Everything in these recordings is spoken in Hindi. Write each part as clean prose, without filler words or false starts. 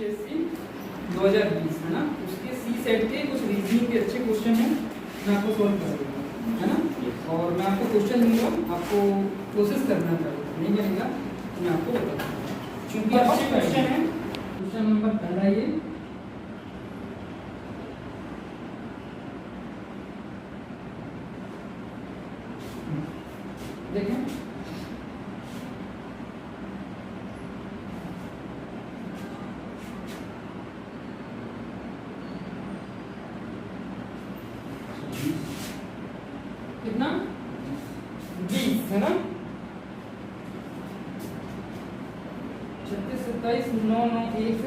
यूपीएससी 2020 है ना, उसके सी सेट के कुछ रीजनिंग के अच्छे क्वेश्चन हैं, मैं आपको सॉल्व कर दूंगा, है ना। और मैं आपको क्वेश्चन दूंगा, आपको प्रोसेस करना चाहिए, नहीं बनेगा तो मैं आपको बता दूंगा, क्योंकि अच्छे क्वेश्चन हैं। क्वेश्चन नंबर पहला ये, देखें कितना 20 है ना, 36 27 9 9 1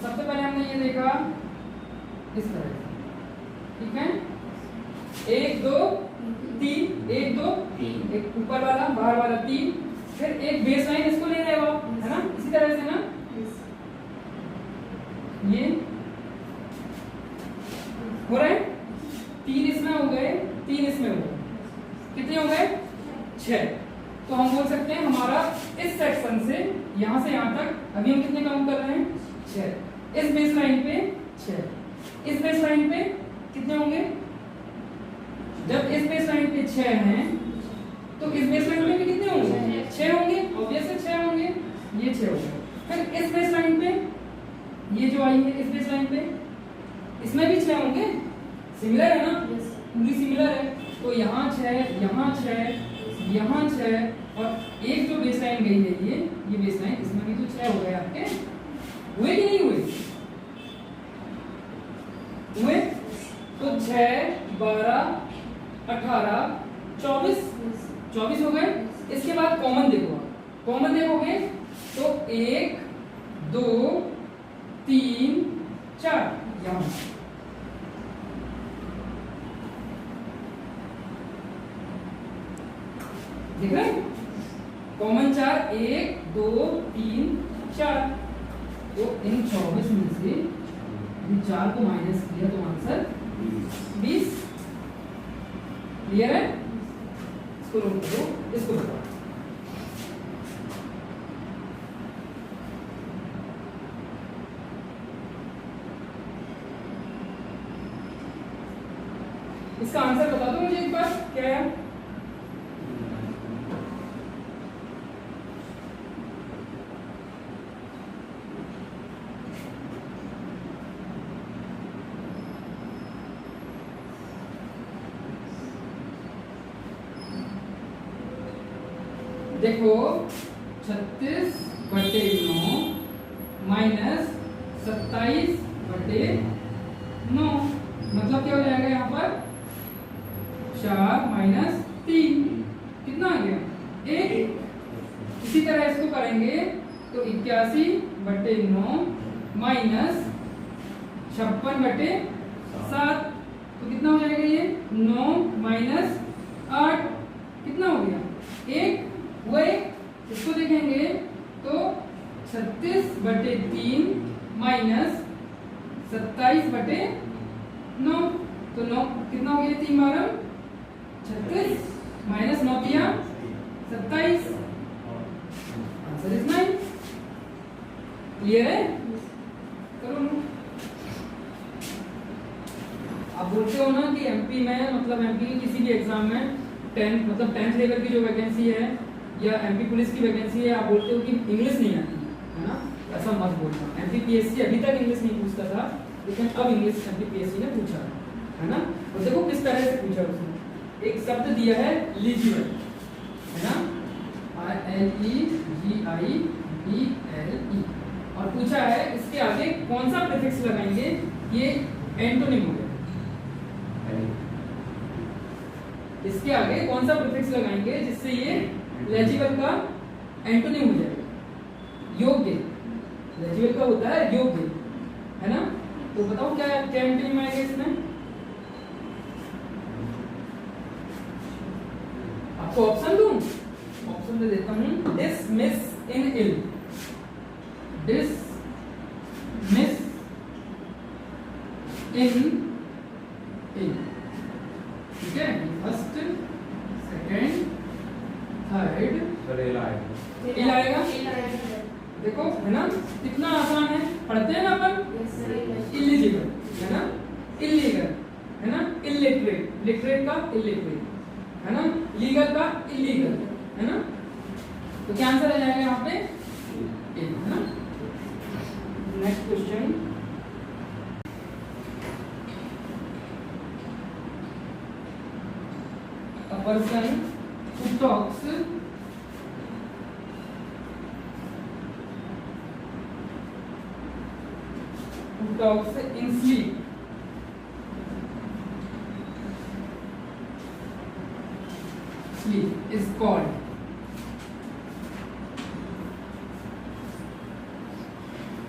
सबसे पहले हमने ये देखा इस तरह से, ठीक है, 1 2 3 1 2 3, एक ऊपर वाला बाहर वाला 3, फिर एक बेस लाइन इसको ले रहे हो आप, है ना, इसी तरह से ना, ये हो रहा है, 3 इसमें हो गए, 3 इसमें हो गए, कितने हो गए 6। तो हम बोल सकते हैं हमारा इस सेक्शन से यहां से यहां तक अभी हम कितने काउंट कर रहे हैं 6। इस बेस लाइन पे 6, इस बेस लाइन पे कितने होंगे, जब इस बेस लाइन पे 6 हैं तो इस बेस लाइन पे भी कितने होंगे 6 होंगे, ऑब्वियस है 6 होंगे, ये 6 हो गए। फिर इस बेस लाइन पे ये जो आई है इस बेस लाइन पे इसमें भी 6 होंगे, सिमिलर है ना, पूरी सिमिलर है। तो यहाँ 6 यहाँ 6 यहाँ 6 और एक जो बेस लाइन गई है ये बेस लाइन, इसमें भी तो 6 हो गए आपके, हुए कि नहीं हुए, हुए। तो 6 12 18 24 हो गए। इसके बाद कॉमन देखो, कॉमन देखोगे तो 1 2 3 4 यहां देख रहे हैं, कॉमन 4 1 2 3 4। तो इन 24 में से इन 4 को माइनस किया तो आंसर 20। क्लियर है, इसको नोट करो, इसको बताओ। इसका आंसर बता दो मुझे एक बार, क्या है। देखो 36/9 माइनस 27/9, मतलब क्या हो जाएगा यहाँ पर 4 माइनस 3, कितना आ गया 1। इसी तरह इसको करेंगे तो 81/9 माइनस 56/7, तो कितना हो जाएगा ये 9 माइनस 8, कितना हो गया 1 हुए। इसको देखेंगे तो 36/3 माइनस 27/9, तो 9 कितना हो गया 3 12 36 माइनस 9 दिया 27, आंसर इज 9। क्लियर है, करो। आप बोलते हो ना कि एमपी में, मतलब एमपी की किसी भी एग्जाम में 10th लेवल की जो वैकेंसी है या एमपी पुलिस की वैकेंसी है, आप बोलते हो कि इंग्लिश नहीं आती है ना, ऐसा मत बोलना। एमपीपीएससी अभी तक इंग्लिश नहीं पूछता था, लेकिन अब इंग्लिश एमपीपीएससी ने पूछा है ना। और देखो किस तरह से पूछा उसने, एक शब्द दिया है एलिजिबल, है ना, ELEGIBLE, और पूछा है इसके आगे कौन सा प्रीफिक्स लगाएंगे, ये एंटोनिम हो गया, इसके आगे कौन सा प्रीफिक्स लगाएंगे जिससे ये लेजिबल का एंटोनिम हो जाएगा, योग्य, रेजिडुअल का होता है योग्य, है ना। तो बताओ क्या क्या एंटोनिम आएगा इसमें? आपको ऑप्शन दूं? ऑप्शन दे देता हूं। डिसमिस इन इल, डिसमिस इन इल, ठीक है। फर्स्ट, सेकंड, थर्ड, इल आएगा। देखो है ना कितना आसान है, पढ़ते हैं ना अपन। इलिजिबल है ना, इलीगल है ना, इलिटरेट, लिटरेट का इलिटरेट है ना, लीगल का इलीगल है ना। तो क्या आंसर आ जाएगा यहाँ पे? है ना। Next question, a person who talks in sleep is called,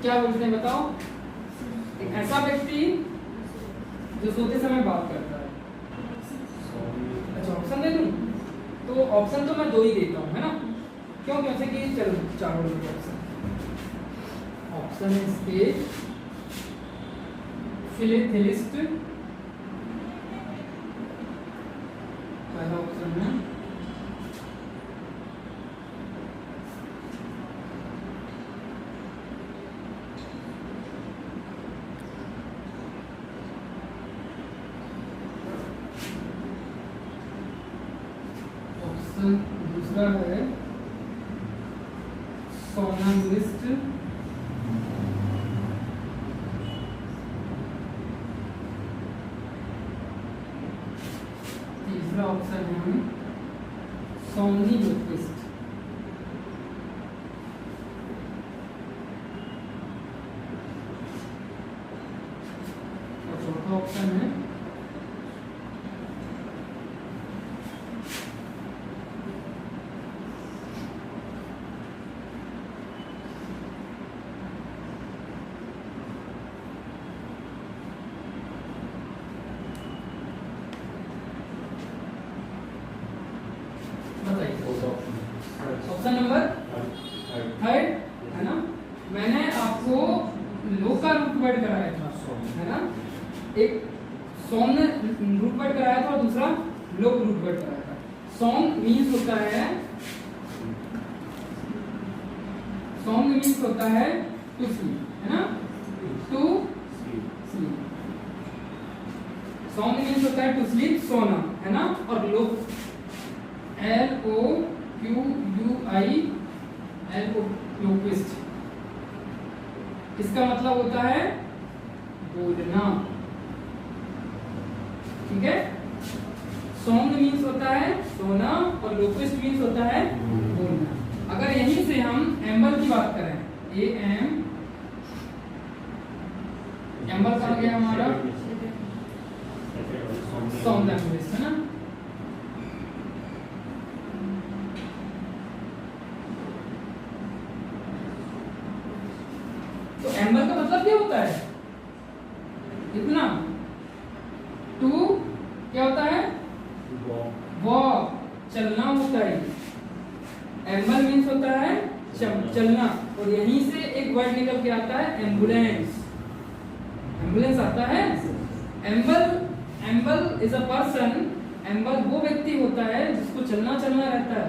क्या बोलते हैं बताओ? एक ऐसा व्यक्ति जो सोते समय बात करता है। अच्छा ऑप्शन दे दूं? तो ऑप्शन तो मैं दो ही देता हूं, है ना। क्यों? क्योंकि कि चलो चारों लोग ऑप्शन, ऑप्शन ए फिलिथेलिस्ट, पहला ऑप्शन है। ऑप्शन दूसरा है सोनाम्बुलिस्ट, तीसरा ऑप्शन है सोमनिलोक्विस्ट, और चौथा ऑप्शन है ऑप्शन नंबर थर्ड, है ना। मैंने आपको लो का रूट वर्ड कराया था, है ना। एक सॉन्ग रूट वर्ड कराया था और दूसरा लो रूट वर्ड कराया था। सॉन्ग मीन्स होता है, सॉन्ग मीन्स होता है टू स्लीप, है ना, टू स्लीप। सॉन्ग मीन्स होता है टू स्लीप, सोना, है ना। और लो लोक्विस्ट, इसका मतलब होता है बोलना, ठीक है। सॉन्ग मीन्स होता है सोना और लोक्विस्ट मीन्स होता है बोलना। अगर यहीं से हम एम्बल की बात करें, एम्बल कहाँ गया हमारा? सोमनम्बुलिस्ट, है ना। तो एम्बल का मतलब क्या होता है? इतना। टू क्या होता है? वॉक, चलना होता है। एम्बल मीन्स होता है चलना, और यहीं से एक वर्ड निकल के आता है एम्बुलेंस। एम्बुलेंस आता है। एम्बल इज अ पर्सन, एम्बल वो व्यक्ति होता है जिसको चलना रहता है।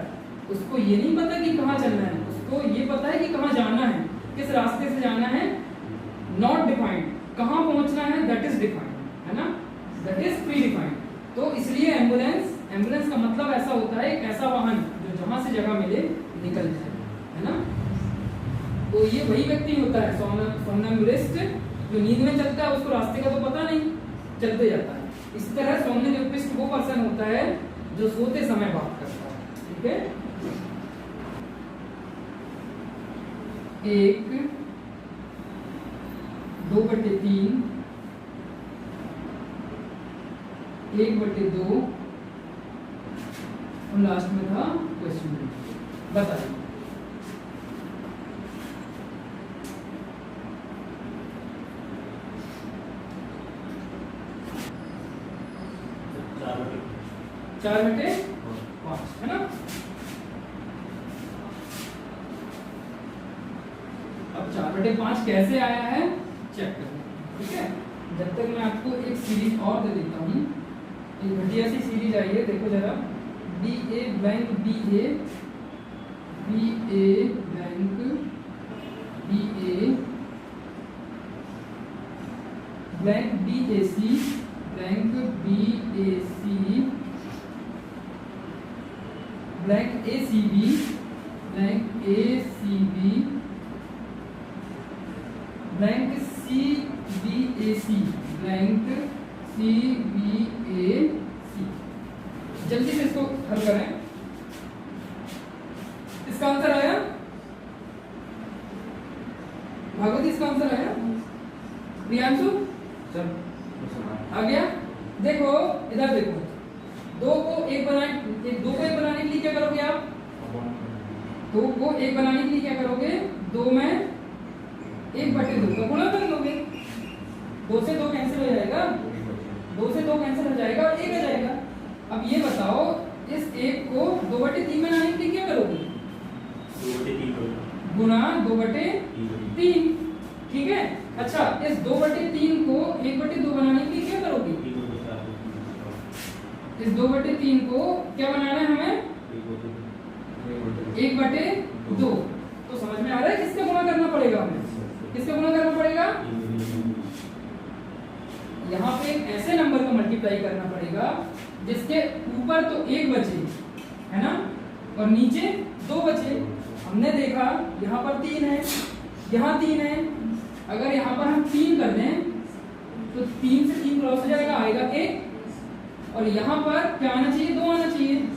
उसको ये नहीं पता कि कहाँ चलना है, उसको ये पता है कि कहाँ जाना है, किस रास्ते से जाना है। नॉट डिफाइंड, कहाँ पहुंचना है दैट इज डिफाइंड, है ना, दैट इज प्री डिफाइंड। तो इसलिए एम्बुलेंस का मतलब ऐसा होता है एक ऐसा वाहन जो जहां से जगह मिले निकल जाए, है ना। तो ये वही व्यक्ति होता है सोमनम्बुलिस्ट, जो नींद में चलता है, उसको रास्ते का तो पता नहीं, चलते जाता है। इस तरह सोमनम्बुलिस्ट वो पर्सन होता है जो सोते समय बात करता है, ठीक है। 1, 2/3, 1/2 और लास्ट में था क्वेश्चन। बताइए 4/5 है ना। अब 4/5 कैसे आया है चेक करें, ठीक है। जब तक मैं आपको एक सीरीज और दे देता हूँ, एक घटिया सी सीरीज आई है, देखो जरा। BA bank BA bank BA bank BAC bank BAC bank ACB bank ACB bank CBAC bank CBAC। जल्दी से इसको हल करें। इसका आंसर आया भागवती, इसका आंसर आया प्रियांशु सर आ गया। देखो इधर देखो, दो को एक बनाने के लिए क्या करोगे आप? दो को एक बनाने के लिए क्या करोगे? 2 में 1/2 का गुणा कर लोगे। 2 से 2 कैंसिल हो जाएगा, 2 से 2 कैंसिल हो जाएगा और 1 आ जाएगा। अब ये बताओ इस 1 को 2/3 बनाने के लिए क्या करोगे? गुणा 2/3, ठीक है। अच्छा, इस 2/3 को 1/2 बनाने के लिए क्या करोगे? इस 2/3 को क्या बनाना है हमें? 1/2। तो समझ में आ रहा है किसका गुणा करना पड़ेगा हमें? किसका गुणा करना पड़ेगा? यहाँ पे एक ऐसे नंबर को मल्टीप्लाई करना पड़ेगा जिसके ऊपर तो 1 बचे, है ना, और नीचे 2 बचे। हमने देखा यहाँ पर 3 है, यहाँ 3 है। अगर यहाँ पर हम 3 कर दें तो 3 से 3 क्रॉस हो जाएगा, आएगा 1। और यहाँ पर क्या आना चाहिए? 2 आना चाहिए।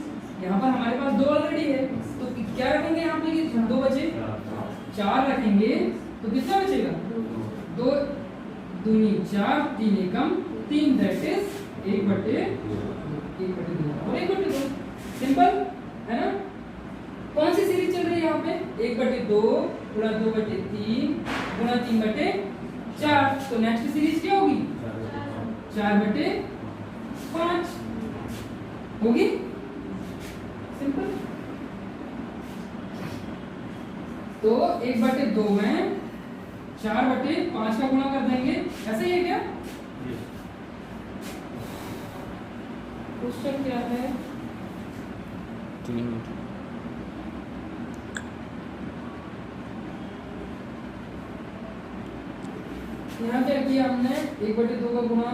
यहाँ पर हमारे पास 2 ऑलरेडी है, तो क्या रखेंगे यहाँ पे? 2 बचे, 4 रखेंगे तो कितना बचेगा? 2 दूनी 4, 3 एकम 3, दैट इज 1/2 और 1/2। सिंपल है ना। कौन सी सीरीज चल रही है यहाँ पे? 1/2 गुणा 2/3 गुणा 3/4। तो नेक्स्ट सीरीज क्या होगी? 4/5 होगी। सिंपल। तो 1/2 में 4/5 का गुणा कर देंगे, ऐसे ही है क्या? क्वेश्चन क्या है? यहाँ क्या किया हमने? 1/2 का गुणा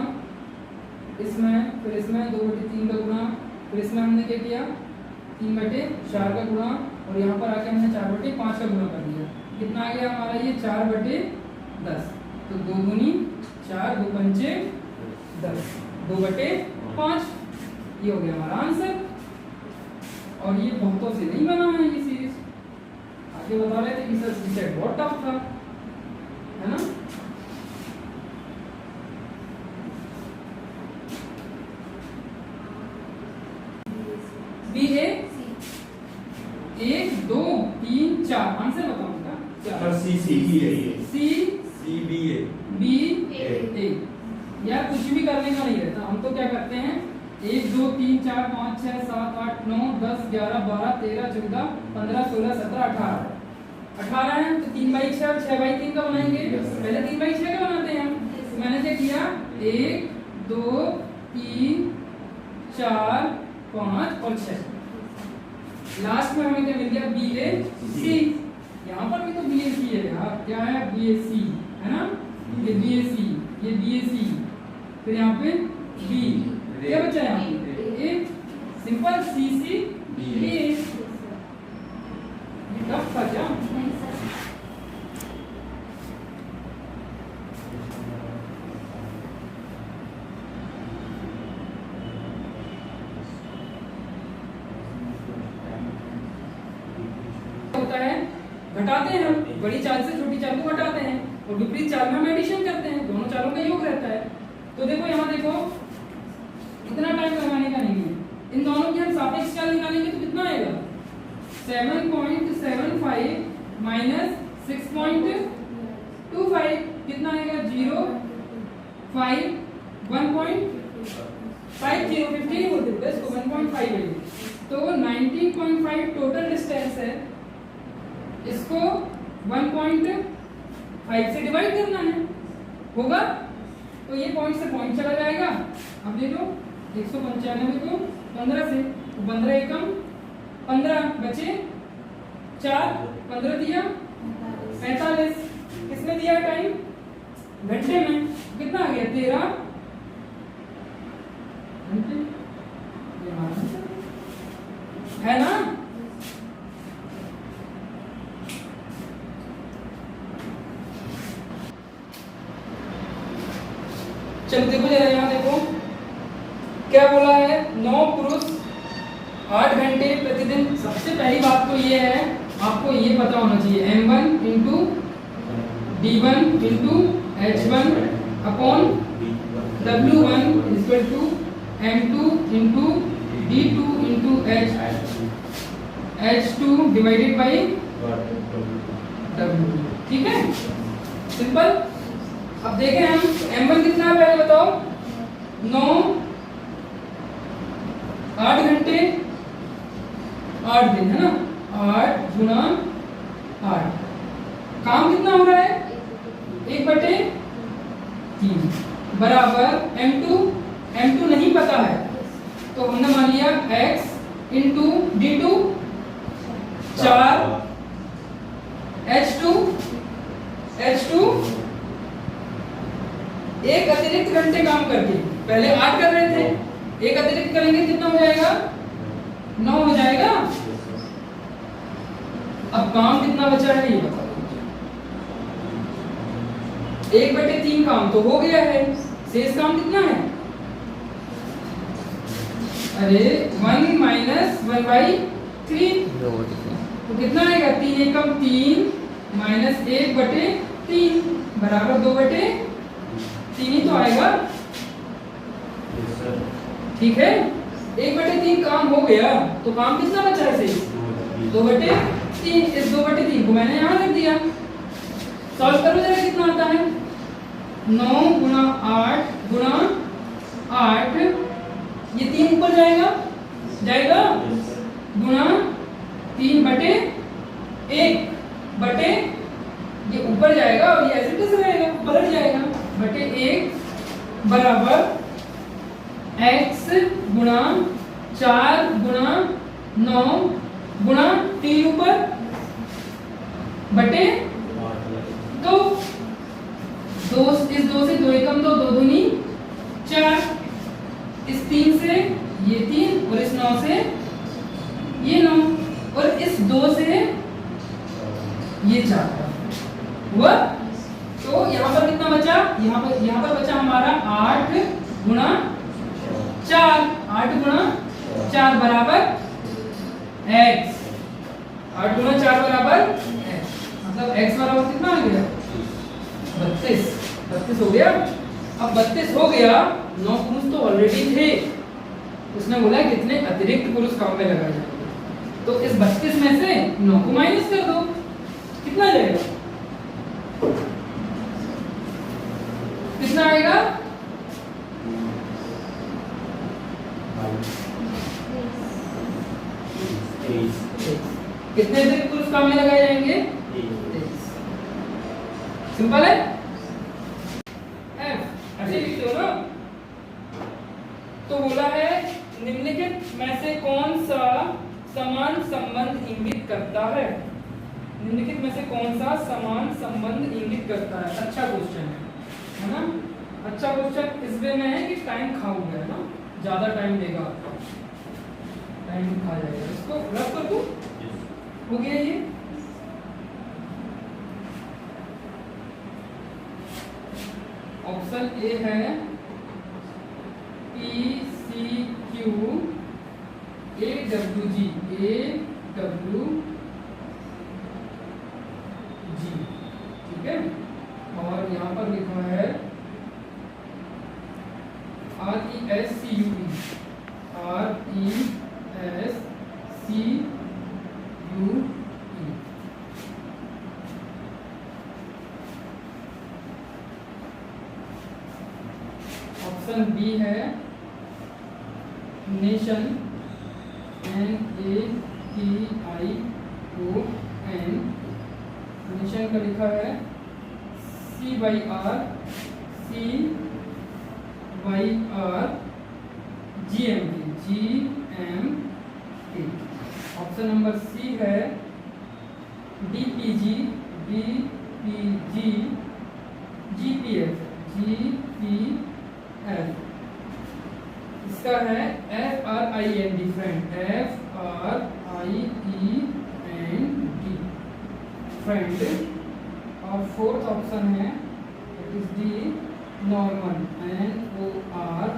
इसमें, फिर इसमें 2/3 का गुणा, फिर इसमें हमने क्या किया? 3/4 का गुणा, और यहाँ पर आके हमने 4/5 का गुणा कर दिया। कितना आ गया हमारा? ये 4/10। तो 2 दूनी 4, 2 पंचे 10, 2/5। ये हो गया हमारा आंसर। और ये बहुतों से नहीं बना है ये सीरीज। आगे बता रहे थे कि सर सीरीज बहुत टफ था, है ना। BA 1 2 3 4 आंसर बताओ क्या? सर CCE है ये। CBA यार कुछ भी करने का नहीं रहता। हम तो क्या करते हैं? 1 2 3 4 5 6 7 8 9 10 11 12 13 14 15 16 17 18 18 है तो 3/6 और 6/3 का बनाएंगे। पहले 3/6 का बनाते हैं हम। तो मैंने क्या किया? 1 2 3 4 5 और 6। लास्ट में हमें क्या मिल गया? BAC। यहाँ पर भी तो BAC है यार। क्या है? BAC है ना। ये BAC, ये BAC, फिर यहाँ पे B। क्या बचा है यहाँ पे? एक सिंपल CCA। टफ था क्या? होता है घटाते हैं हम, बड़ी चाल से छोटी चाल को घटाते हैं और विपरीत चाल में हम एडिशन करते हैं। दोनों चालों का योग रहता है। तो देखो यहाँ देखो, इतना टाइम लगाने का नहीं है। इन दोनों की हम सापेक्ष चाल निकालेंगे तो कितना आएगा? 7.75 माइनस 6.25 कितना आएगा? 0 5 1. 5 0 50 ही बोलते थे इसको 1.5 है। तो 19.5 टोटल डिस्टेंस है, इसको 1.5 से डिवाइड करना है, होगा? तो ये पॉइंट से पॉइंट चला जाएगा। अब ले लो 195 को 15 से, तो 15 एकम 15 बचे 4, 15 दिया 45। किसमें दिया टाइम? घंटे में। कितना आ गया? 13 घंटे। है ना? चलो देखो जरा, यहाँ देखो क्या बोला है। 9 पुरुष 8 घंटे प्रतिदिन। सबसे पहली बात तो ये है, आपको ये पता होना चाहिए m1 into d1 into h1 upon w1 equal to m2 into d2 into h2 divided by w। ठीक है, सिंपल। अब देखें हम m1 कितना है पहले बताओ। 9 8 घंटे 8 दिन है ना, 8 गुना 8। काम कितना हो रहा है? 1/3 बराबर m2 नहीं पता है, तो हमने मान लिया x इंटू d2 4 h2 एक अतिरिक्त घंटे काम करके, पहले 8 कर रहे थे, एक अतिरिक्त करेंगे कितना हो जाएगा? 9 हो जाएगा। अब काम कितना बचा है ये बताओ। 1/3 काम तो हो गया है, शेष काम कितना है? अरे 1 माइनस 1/3 तो कितना आएगा? 3 एकम 3 माइनस 1/3 बराबर 2/3 ही तो आएगा। ठीक है, 1/3 काम हो गया, तो काम कितना बचा है? 2/3। इस 2/3 को मैंने यहाँ रख दिया। सॉल्व करो जरा, कितना आता है? 9 गुना 8 गुना 8, ये 3 ऊपर जाएगा गुना 3/1 बटे, ये ऊपर जाएगा और ये ऐसे कैसे रहेगा? पलट जाएगा। बटे 1 बराबर x गुना 4 गुना 9 गुना 3 ऊपर बटे 2। इस 2 से 2 एकम 2, 2 दूनी 4, इस 3 से ये 3 और इस 9 से ये 9 और इस 2 से ये 4 हुआ। तो यहाँ पर कितना बचा? यहाँ पर बचा हमारा 8 गुना 4, 8 गुना 4 बराबर x। 8 गुना 4 बराबर x, मतलब x बराबर कितना आ गया? 32 हो गया। अब 32 हो गया, 9 पुरुष तो ऑलरेडी थे, उसने बोला कितने अतिरिक्त पुरुष काम में लगाए जाएंगे। तो इस 32 में से 9 को माइनस कर दो, कितना जाएगा? कितना आएगा? कितने अतिरिक्त पुरुष काम में लगाए जाएंगे? सिंपल है। ऐसे लिखते हो ना। तो बोला है निम्नलिखित में से कौन सा समान संबंध इंगित करता है? निम्नलिखित में से कौन सा समान संबंध इंगित करता है? अच्छा क्वेश्चन है ना? अच्छा क्वेश्चन इस वे में है कि टाइम खा हुआ है ना, ज्यादा टाइम लेगा आपका, टाइम खा जाएगा। इसको रख कर दूं, हो गया ये। ऑप्शन ए है PCQ AWG ठीक है। और यहाँ पर लिखा है RESCUE ऑप्शन बी है नेशन NATION, नेशन का लिखा है CYR GMT। Option number C है DPG GPF। इसका है FRIEND, फ्रेंड, FRIEND, फ्रेंड। और फोर्थ ऑप्शन है it is D normal, NORMAL,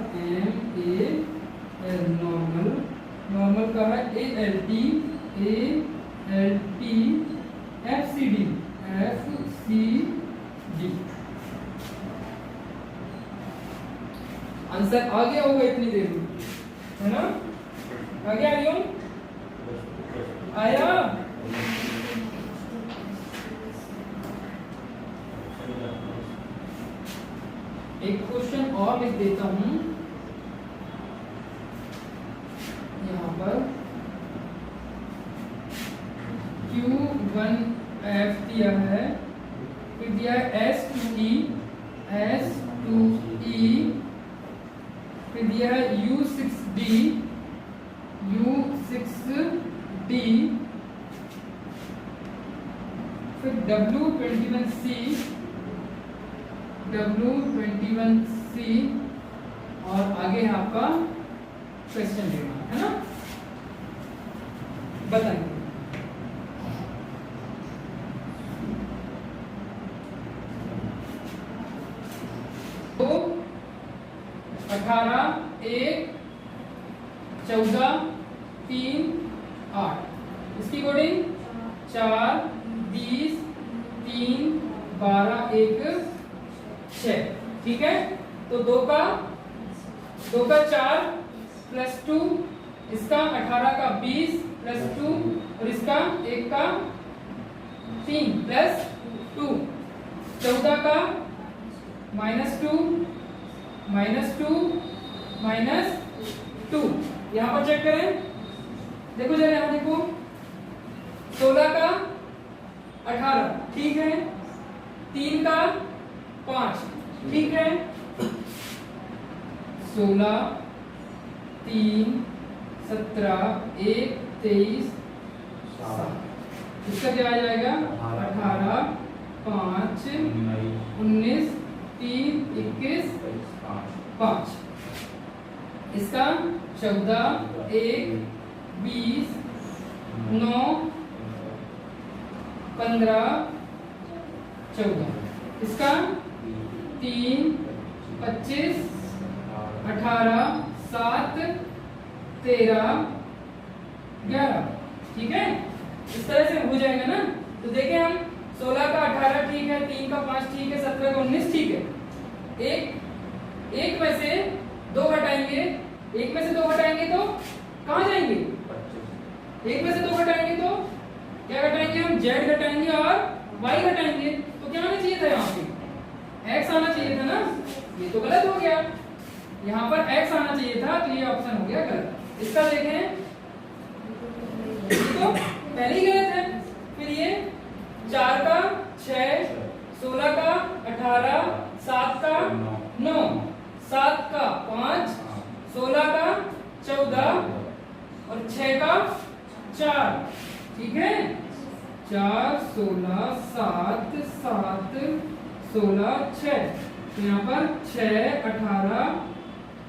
normal. Normal का है ALT FCD। आंसर आ गया होगा इतनी देर में, है ना? आ गया आर्यन? आया? एक क्वेश्चन और लिख देता हूं यहाँ पर। Q1F दिया है, फिर दिया है S2E, फिर दिया है U6D, फिर W21C, और आगे है आपका क्वेश्चन देना, है ना? बताइए। तो 18, 1, 14, 3, 8, इसकी कोडिंग 4, 20, 3, 12, 1, 6। ठीक है, तो 2 का 4 प्लस 2, इसका 18 का 20 प्लस 2, और इसका 1 का 3 प्लस 2, 14 का -2 -2 यहाँ पर चेक करें, देखो जरा यहाँ देखो, 16 का 18, ठीक है, 3 का 5, ठीक है, 16, 3, 17, 1, 23, 7, इसका क्या आ जाएगा? 18, 5, 19, 3, 21, 5, इसका 14, 1, 20, 9, 15, 14, इसका 3, 25, 18, 7, 13, 11। ठीक है, इस तरह से हो जाएगा ना। तो देखें हम 16 का 18 ठीक है, 3 का 5 ठीक है, 17 का 19 ठीक है। एक में से 2 हटाएंगे, तो कहाँ जाएंगे? एक में से 2 घटाएंगे तो क्या घटाएंगे हम? Z घटाएंगे और Y घटाएंगे। तो क्या आना चाहिए था यहाँ पे? X आना चाहिए था ना, ये तो गलत हो गया। यहाँ पर X आना चाहिए था, तो ये ऑप्शन हो गया गलत। इसका देखें, तो पहले ही गलत है। फिर ये 4 का 6, 16 का 18, 7 का 9, 7 का 5, 16 का 14 और 6 का 4। ठीक है, 4, 16, 7, 7, 16, 6। तो यहाँ पर 6, 18,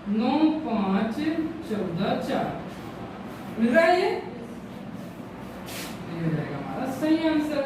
9, 5, 14, 4 मिल रहा है। ये हो जाएगा हमारा सही आंसर।